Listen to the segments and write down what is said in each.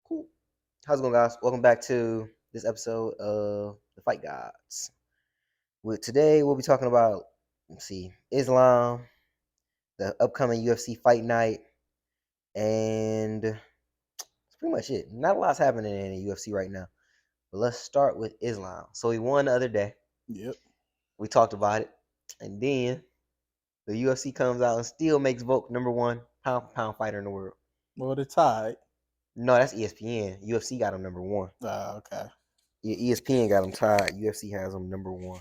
Cool. How's it going, guys? Welcome back to this episode of the Fight Gods. Today, we'll be talking about, Islam, the upcoming UFC fight night, and that's pretty much it. Not a lot's happening in the UFC right now, but let's start with Islam. So he won the other day. Yep. We talked about it, and then the UFC comes out and still makes Volk number one pound-for-pound fighter in the world. Well, they're tied. No, that's ESPN. UFC got him number one. Okay. ESPN got him tied. UFC has him number one.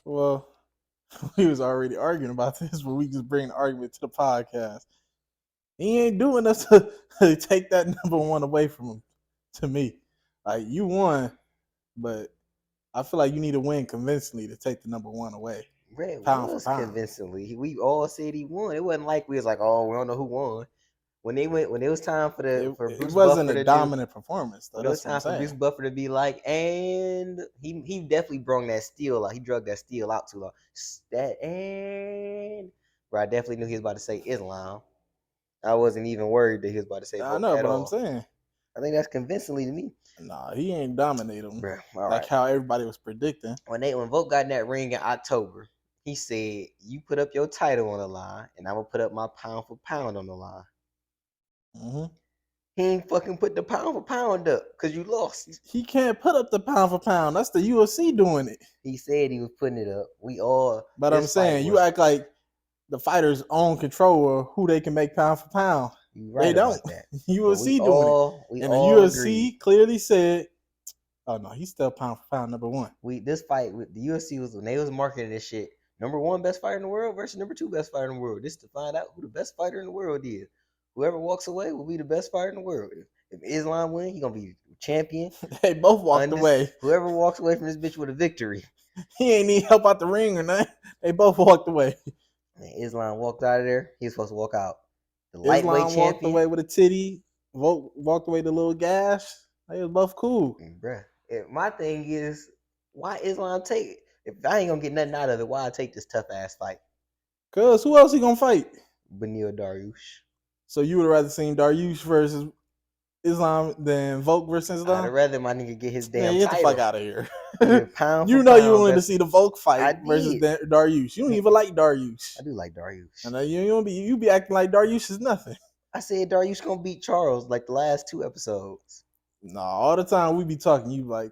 Well, we was already arguing about this, but we just bring the argument to the podcast. He ain't doing us to take that number one away from him. To me, like you won, but I feel like you need to win convincingly to take the number one away. Red Pound was for pound. convincingly. We all said he won. It wasn't like we was like, oh, we don't know who won. When it was time for It Bruce wasn't Buffer a dominant performance, though. When it was That's what time I'm for saying. Bruce Buffer to be like, and he definitely brung that steel out. He drug that steel out too long. Bro, I definitely knew he was about to say Islam. I wasn't even worried that he was about to say I Volk know, at but all. I'm saying. I think that's convincingly to me. Nah, he ain't dominate him. Bruh, like how everybody was predicting. When Volk got in that ring in October, he said, you put up your title on the line, and I'm going to put up my pound for pound on the line. Mm-hmm. He ain't fucking put the pound for pound up because you lost. He can't put up the pound for pound. That's the UFC doing it. He said he was putting it up. We all. But I'm saying, you act like the fighters own control of who they can make pound for pound. Right, they don't. That. UFC doing it. And the UFC clearly said, oh no, he's still pound for pound number one. This fight with the UFC was when they was marketing this shit. Number one best fighter in the world versus number two best fighter in the world. This to find out who the best fighter in the world is. Whoever walks away will be the best fighter in the world. If Islam wins, he gonna be champion. They both walked away. Whoever walks away from this bitch with a victory. He ain't need help out the ring or nothing. They both walked away. Man, Islam walked out of there. He was supposed to walk out. The lightweight champion walked away with a titty. Walked away with a little gash. They was both cool. Bruh. My thing is, why Islam take it? If I ain't gonna get nothing out of it, why I take this tough ass fight? Cause who else he gonna fight? Benil Dariush. So you would have rather seen Dariush versus Islam than Volk versus Islam? I'd rather my nigga get his damn get title. the fuck out of here. You know you wanted to see the Volk fight versus Dariush. You don't even like Dariush. I do like Dariush. I know you be acting like Dariush is nothing. I said Dariush gonna beat Charles like the last two episodes. No, all the time we be talking, you like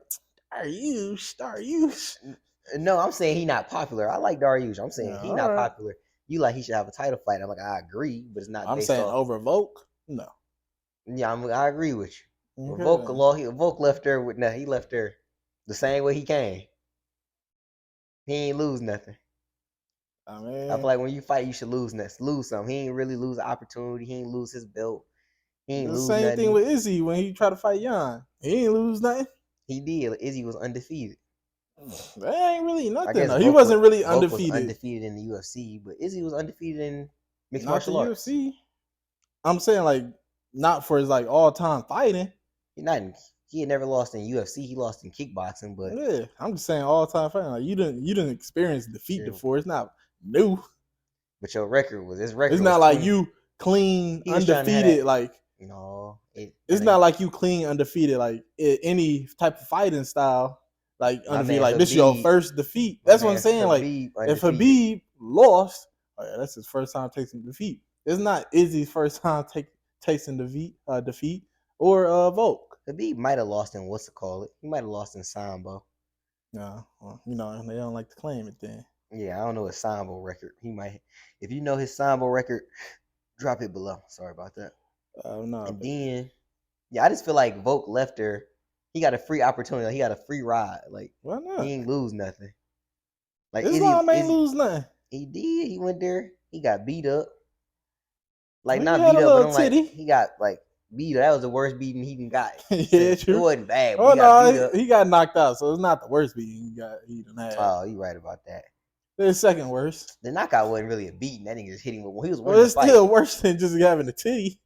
Dariush. No, I'm saying he not popular. I like Dariush. I'm saying he not popular. You like he should have a title fight. I'm like, I agree, but it's not. I'm saying over Volk. No. Yeah, I agree with you. Okay. Volk left there with nothing. He left there the same way he came. He ain't lose nothing. I feel like when you fight, you should lose something. He ain't really lose an opportunity. He ain't lose his belt. He ain't lose nothing. The same thing with Izzy when he tried to fight Jan. He ain't lose nothing. He did. Izzy was undefeated. That ain't really nothing. Though. He wasn't really undefeated. Was undefeated in the UFC, but Izzy was undefeated in mixed martial arts. UFC. I'm saying like not for his like all time fighting. He had never lost in UFC. He lost in kickboxing, but yeah, I'm just saying all time fighting. Like you didn't experience defeat before. It's not new. But your record was his record. It's not like you clean undefeated. Like no, it's not like you clean undefeated. Like any type of fighting style. Like undefeated, like this is your first defeat. That's what I'm saying. Like if Habib lost, that's his first time tasting defeat. It's not Izzy's first time tasting defeat or Volk. Habib might have lost in He might have lost in Sambo. No, well, they don't like to claim it then. Yeah, I don't know his Sambo record. He might. If you know his Sambo record, drop it below. Sorry about that. No. And then, I just feel like Volk left there. He got a free opportunity. Like, he got a free ride. Like, why not? He ain't lose nothing. Like Islam ain't lose nothing. He did. He went there. He got beat up. Like not beat up, but I'm like he got like beat up. That was the worst beating he even got. Yeah, true. It wasn't bad. Oh no, he got knocked out, so it's not the worst beating he done had. Oh, you right about that. The second worst. The knockout wasn't really a beating. That nigga just hit him with. He was. Well, it's still worse than just having a titty.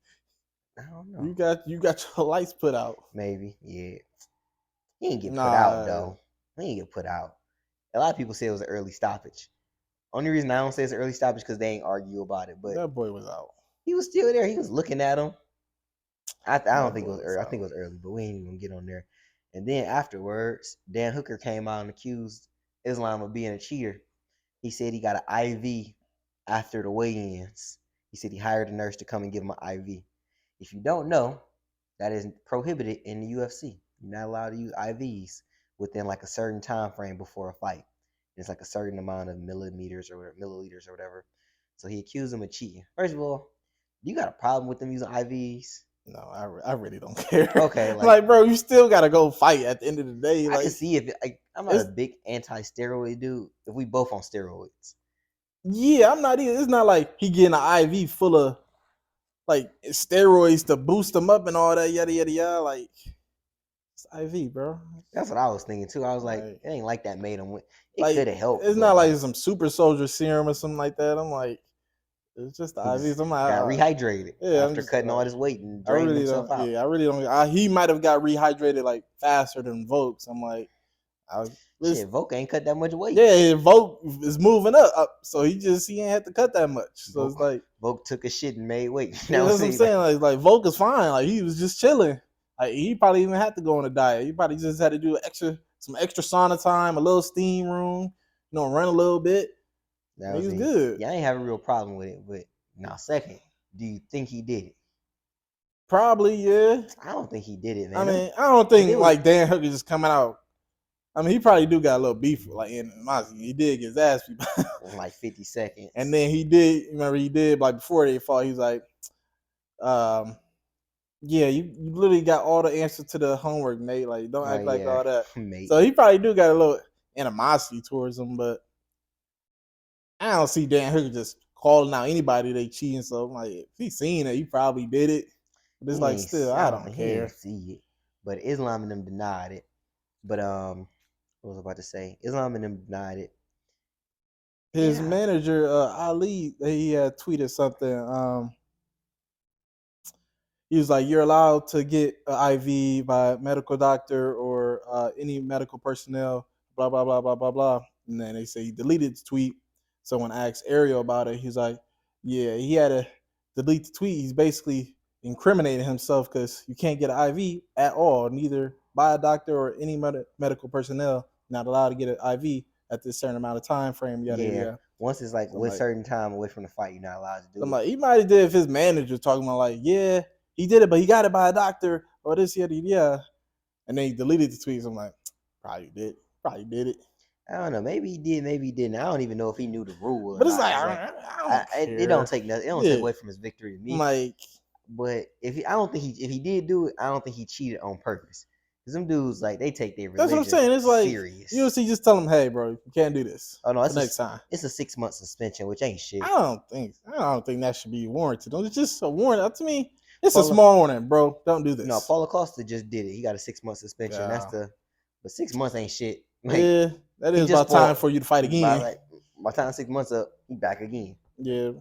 I don't know. You got your lights put out. Maybe, yeah. He didn't get put out though. He didn't get put out. A lot of people say it was an early stoppage. Only reason I don't say it's an early stoppage because they ain't argue about it. But that boy was out. He was still there. He was looking at him. I don't That think it boy was was early. I out. think it was early, but we ain't even gonna get on there. And then afterwards, Dan Hooker came out and accused Islam of being a cheater. He said he got an IV after the weigh-ins. He said he hired a nurse to come and give him an IV. If you don't know, that is prohibited in the UFC. You're not allowed to use IVs within like a certain time frame before a fight. It's like a certain amount of milliliters or whatever. So he accused him of cheating. First of all, you got a problem with them using IVs? No, I really don't care. Okay, like Like, bro, you still gotta go fight at the end of the day. I can Like, see if I'm not a it's big anti-steroid dude. If we both on steroids, yeah, I'm not either. It's not like he getting an IV full of like steroids to boost him up and all that yada yada yada. Like, it's IV, bro. that's what I was thinking too. I was like, Like, it ain't like that made him win. It like could have helped, it's but not like like some super soldier serum or something like that. I'm like, it's just the he just IVs. I'm got like, rehydrated yeah, I'm after just cutting all like, his weight and I draining really himself don't. out. Yeah, I really don't. He might have got rehydrated like faster than Vokes. I'm like, I, Shit, Volk ain't cut that much weight. yeah, Vogue is moving up, so he ain't had to cut that much. So it's Volk, like, Volk took a shit and made weight. You yeah, know what I'm that's what I'm saying? saying. Like Vogue is fine. Like he was just chilling. Like he probably even had to go on a diet. He probably just had to do some extra sauna time, a little steam room, run a little bit. That He was was it. good. Yeah, I ain't have a real problem with it. But now, second, do you think he did it? Probably, yeah. I don't think he did it, I man. mean, I don't If it think was like Dan Hooker just coming out. I mean, he probably do got a little beef like in Mossy. He did get his ass beat. in like 50 seconds, And then he did, remember he did like before they fought, he was like, um, yeah, you literally got all the answers to the homework, Nate. Like, don't oh act like yeah, all that. mate. So he probably do got a little animosity towards him, but I don't see Dan Hooker just calling out anybody they cheating. So I'm like, if he seen it, he probably did it. But it's He like ain't. still, I don't He ain't care. see it. But Islam and them denied it. But what was I about to say? Islam and them denied it. His Yeah, manager, Ali, he had tweeted something. He was like, "You're allowed to get an IV by a medical doctor or any medical personnel." Blah blah blah blah blah blah. And then they say he deleted the tweet. Someone asked Ariel about it. He's like, "Yeah, he had to delete the tweet. He's basically incriminating himself because you can't get an IV at all, neither by a doctor or any medical personnel. Not allowed to get an IV at this certain amount of time frame. Yada yada yeah. yada." Once it's like So I'm with like, certain time away from the fight, you're not allowed to I'm do it. like, he might have did if his manager talking about like, yeah, he did it, but he got it by a doctor or this, yeah. And then he deleted the tweets. I'm like, probably did it. I don't know. Maybe he did. Maybe he didn't. I don't even know if he knew the rule or But it's not. like, Cause like, I don't it don't care. take nothing. It don't take Yeah, away from his victory to I'm me. like, But I don't think if he did do it, I don't think he cheated on purpose. Cause them dudes like they take their that's what I'm religion saying. It's like serious. UFC just tell him, hey, bro, you can't do this Oh no, for next time. it's a 6 month suspension, which ain't I shit. don't think that should be warranted. It's just a warning. To me, it's a Paula, small warning, bro. Don't do no, this. Paula Costa just did it. He got a 6 month suspension. Yeah, But 6 months ain't shit. Like yeah, that he is just about time fought. for you to fight By again. like by the time 6 months up, he back again. Yeah,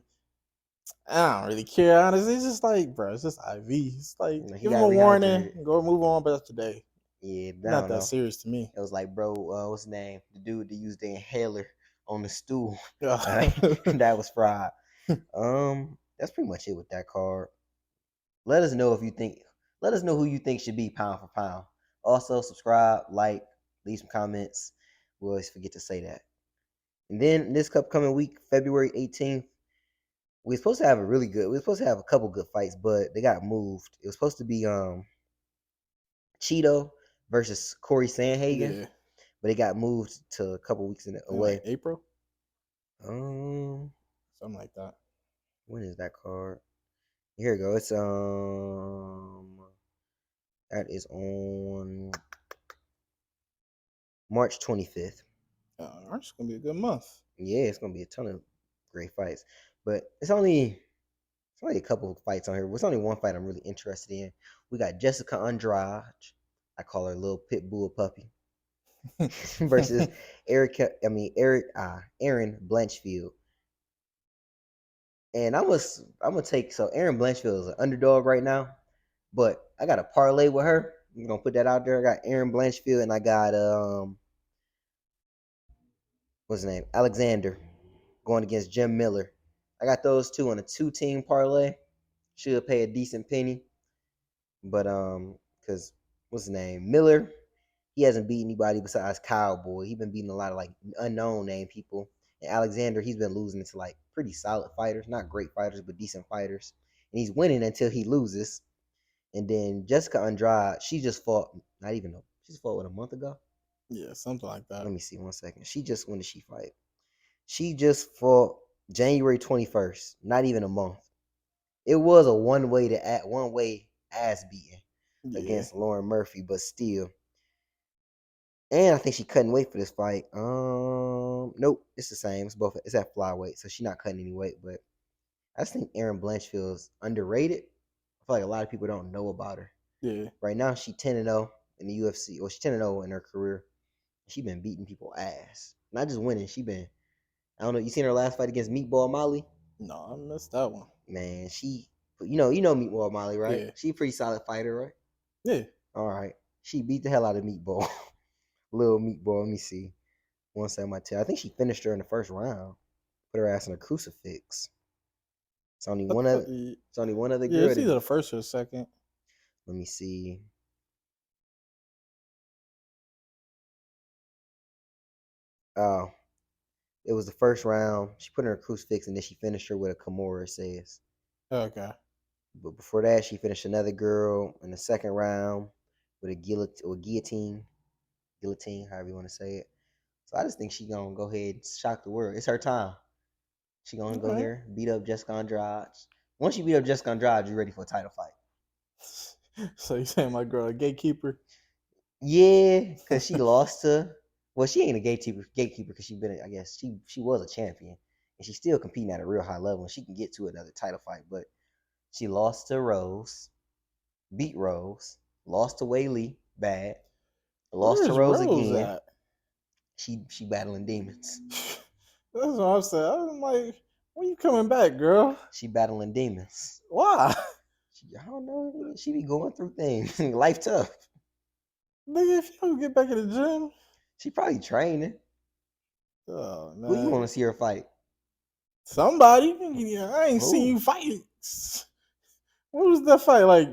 I don't really care, honestly. It's just like, bro, it's just IV. It's like, Like, he give him got a warning, rehydrated. go move on, but that's today. Yeah, I Not don't that know. serious to me. It was like, bro, what's his name? The dude that used the inhaler on the stool. Yeah. All right, that was fried. That's pretty much it with that card. Let us know if you think. Let us know who you think should be pound for pound. Also, subscribe, like, leave some comments. We always forget to say that. And then this upcoming week, February 18th, we are supposed to have a really good. We are supposed to have a couple good fights, but they got moved. It was supposed to be Cheeto versus Corey Sandhagen, Yeah. but it got moved to a couple weeks In like away. April, Um, something like that. when is that card? Here we go. It's that is on March 25th. March is gonna be a good month. Yeah, it's gonna be a ton of great fights, but it's only a couple of fights on here. There's only one fight I'm really interested in. We got Jessica Andrade. I call her little pit bull puppy versus Erin Blanchfield. And I'm gonna take so Erin Blanchfield is an underdog right now, but I got a parlay with her. I'm gonna put that out there. I got Erin Blanchfield and I got what's his name? Alexander going against Jim Miller. I got those two on a 2-team parlay. Should pay a decent penny. But because what's his name? Miller, he hasn't beat anybody besides Cowboy. He's been beating a lot of like unknown name people. And Alexander, he's been losing to like pretty solid fighters, not great fighters, but decent fighters. And he's winning until he loses. And then Jessica Andrade, she just fought not even she just fought what, a month ago. Yeah, something like that. Let me see 1 second. She just when did she fight? She just fought January 21st, not even a month. It was a one way ass beating Yeah, against Lauren Murphy, but still. And I think she couldn't wait for this fight. Nope, it's the same. It's both. It's at flyweight, so she's not cutting any weight. But I just think Erin Blanchfield's underrated. I feel like a lot of people don't know about her. yeah. Right now, she's 10-0 in the UFC. Well, she's 10-0 in her career. She been beating people ass, not just winning. She been. I don't know. You seen her last fight against Meatball Molly? No, I missed that one. Man, she. You know Meatball Molly, right? Yeah, She a pretty solid fighter, right? yeah. All right. She beat the hell out of Meatball. Little Meatball. Let me see. 1 second, my tail. I think she finished her in the first round. Put her ass in a crucifix. It's only one other. It's only one other Yeah, girl. it's either the first or the second. Let me see. Oh, it was the first round. She put her in a crucifix and then she finished her with a Kimura, it says. Okay. But before that, she finished another girl in the second round with a guillotine, however you want to say it. So I just think she gonna go ahead and shock the world. It's her time. She gonna All go right. here, beat up Jessica Andrade. Once you beat up Jessica Andrade, you're ready for a title fight. So you saying my girl a gatekeeper? Yeah, because she lost to. Well, she ain't a gatekeeper because she been. I guess she was a champion, and she's still competing at a real high level. And she can get to another title fight, but she lost to Rose, beat Rose, lost to Whaley, bad, lost to Where's Rose Rose again. at? She battling demons. That's what I'm saying. I'm like, when you coming back, girl? She battling demons. Why? I don't know. She be going through things. Life tough. Nigga, if you don't get back in the gym. She probably training. Oh Who you want man. to see her fight? Somebody. I ain't seen Who? you fight. What was that fight? Like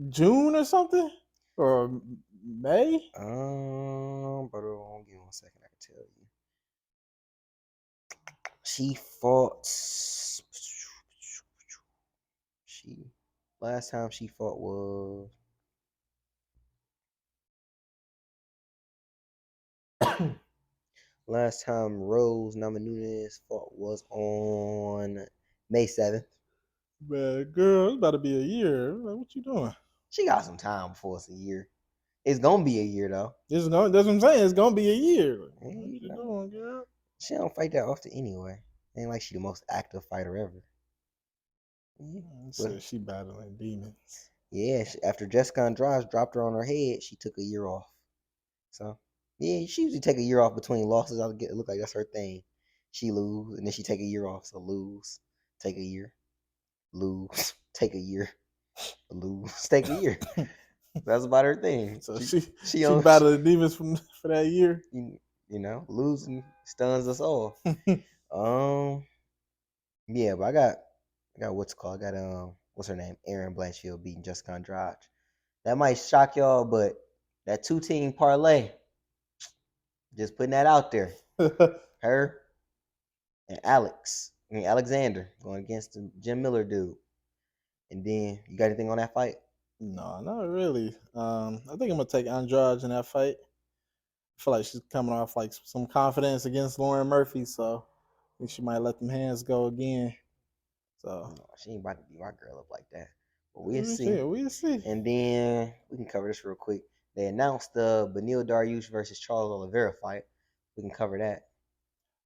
June or something? Or May? But give me 1 second. I can tell you. She fought. She last time she fought was last time Rose Namajunas fought was on May 7th. Man, girl, it's about to be a year. Like, what you doing? She got some time before it's a year. It's gonna be a year though. That's what I'm saying. It's gonna be a year. Yeah, What you know, doing, girl? she don't fight that often anyway. Ain't like she the most active fighter ever. Yeah, So she battling demons. yeah. After Jessica Andrade dropped her on her head, she took a year off. So yeah, she usually take a year off between losses. It look like that's her thing. She lose and then she take a year off. So lose, take a year, lose, take a year, lose, take a year. That's about her thing. So she on, battling demons for that year. Losing stuns us all. Yeah, but I got what's it called. I got what's her name? Erin Blanchfield beating Jessica Andrade. That might shock y'all, but that 2-team parlay, just putting that out there. Her and Alexander going against the Jim Miller dude. And then you got anything on that fight? No, not really. I think I'm gonna take Andrade in that fight. I feel like she's coming off like some confidence against Lauren Murphy, so I think she might let them hands go again. So No, she ain't about to beat my girl up like that. But we'll see. We'll see. And then we can cover this real quick. They announced the Beneil Dariush versus Charles Oliveira fight. We can cover that.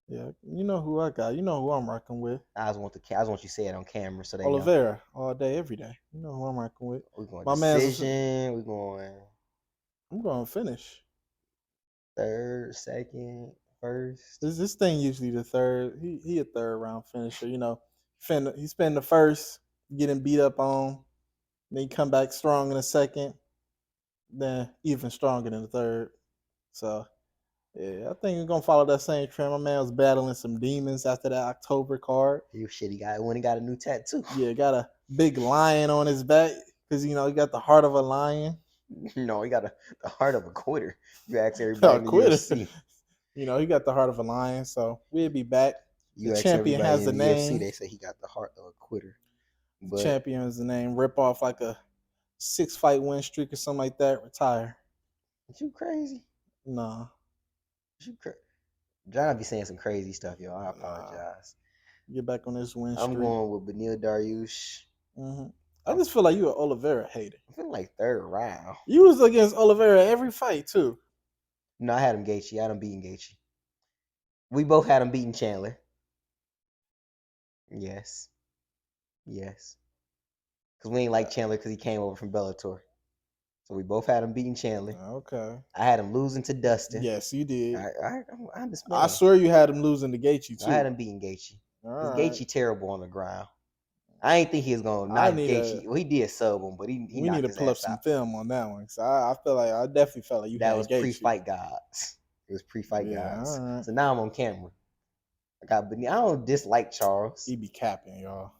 Yeah, you know who I got. You know who I'm rocking with. I just want you to say it on camera so they know. Oliveira, all day, every day. You know who I'm rocking with. We're going My decision. We're going. I'm going to finish. Third, second, first. This thing usually the third. He a third round finisher. You know, he spend the first getting beat up on, then he come back strong in the second, then even stronger in the third. So yeah, I think we're gonna follow that same trend. My man was battling some demons after that October card. You shit, he got a new tattoo. Yeah, got a big lion on his back. Because you got the heart of a lion. No, he got the heart of a quitter. You ask everybody A in the quitter. UFC. He got the heart of a lion. So we'll be back. The You ask champion everybody has in the the UFC, name. they say he got the heart of a quitter. The But champion has the name. Rip off like a 6-fight win streak or something like that. Retire. you crazy? Nah. John be saying some crazy stuff, yo. I Nah. apologize. Get back on this win I'm streak. going with Beneil Dariush. I just feel like you an Oliveira hater. I'm feeling like third round. You was against Oliveira every fight too. No, I had him Gaethje. I had him beating Gaethje. We both had him beating Chandler. Yes. Because we ain't like Chandler because he came over from Bellator. So we both had him beating Chandler. Okay. I had him losing to Dustin. Yes, you did. I understand. I swear you had him losing to Gaethje too. I had him beating Gaethje. Because Gaethje terrible on the ground. I ain't think he was going to knock Gaethje. Well, he did sub him, but he we need to pull up some film on that one. Because I feel like I definitely felt like you that had was Gaethje. pre-FightGods. It was pre-FightGods. Right. So now I'm on camera. I don't dislike Charles. He be capping, y'all.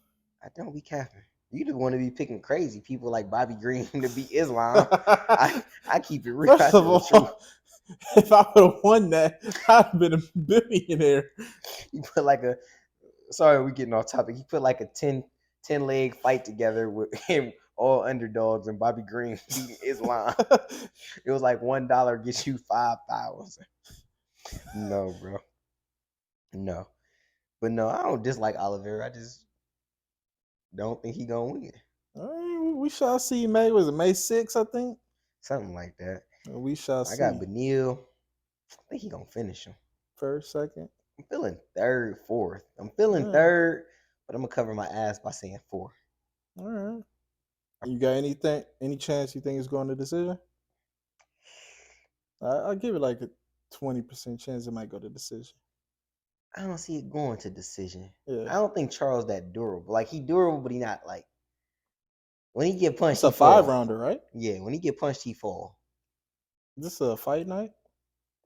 I don't be capping. You just want to be picking crazy people like Bobby Green to beat Islam. I keep it real. First of all, if I would have won that, I'd have been a billionaire. You put like a sorry, we're getting off topic. He put like a 10 leg fight together with him, all underdogs, and Bobby Green beating Islam. It was like $1 gets you 5,000. No, bro. No. But no, I don't dislike Oliveira. I just don't think he gonna win. All right, we shall see. May was it May 6th, I think? Something like that. We shall see. I got Beneil. I think he gonna finish him. First, second. I'm feeling third, fourth. I'm feeling third, but I'm gonna cover my ass by saying 4. All right. You got any chance you think it's going to decision? I'll give it like a 20% chance it might go to decision. I don't see it going to decision. Yeah. I don't think Charles that durable. Like he durable, but he not like when he get punched. It's a 5-rounder, right? Yeah, when he get punched, he fall. Is this a fight night?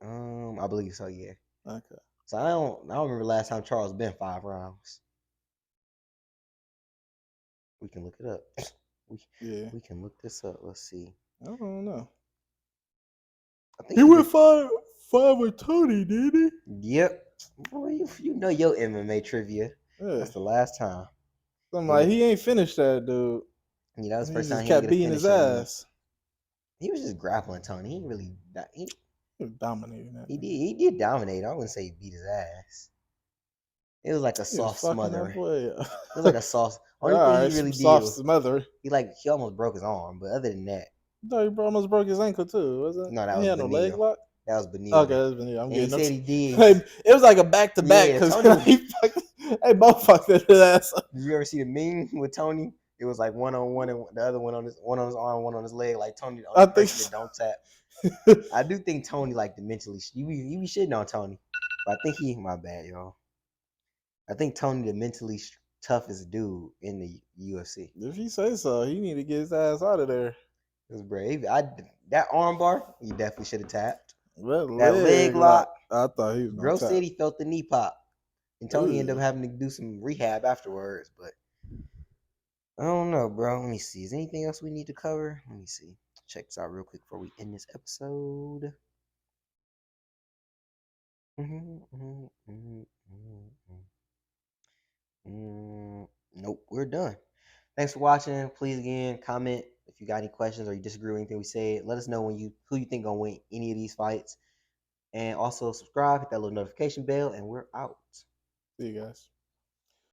I believe so. Yeah. Okay. So I don't remember last time Charles been 5 rounds. We can look it up. We can look this up. Let's see. I don't know. I think he went 5 with Tony, did he? Yep. Boy, you know your MMA trivia. Yeah. That's the last time. I'm like, he ain't finished that, dude. Yeah, that was the first time he kept beating his ass. He was just grappling Tony. He really he was dominating that. He did dominate. I wouldn't say he beat his ass. It was like a soft smother. It was like a soft. Only thing he really did soft smother. He almost broke his arm, but other than that, no, he almost broke his ankle too. Was it? No, that was Beneil. No leg lock. That was Beneil. Okay, that was Beneil. I'm getting. He said he did. It was like a back to back because they both fucked his ass up. Did you ever see the meme with Tony? It was like 1-on-1 and the other one on his arm, one on his leg. Like Tony, the only person that don't tap. I do think Tony like the mentally. You be shitting on Tony, but I think he. My bad, y'all. I think Tony the mentally toughest dude in the UFC. If he say so, he need to get his ass out of there. It was brave. That arm bar, he definitely should have tapped. That leg lock. I thought he was Bro said he felt the knee pop. And Tony ended up having to do some rehab afterwards, but I don't know, bro. Let me see. Is there anything else we need to cover? Let me see. Check this out real quick before we end this episode. Nope, we're done. Thanks for watching. Please again comment if you got any questions or you disagree with anything we said. Let us know who you think gonna win any of these fights. And also subscribe, hit that little notification bell, and we're out. See you guys.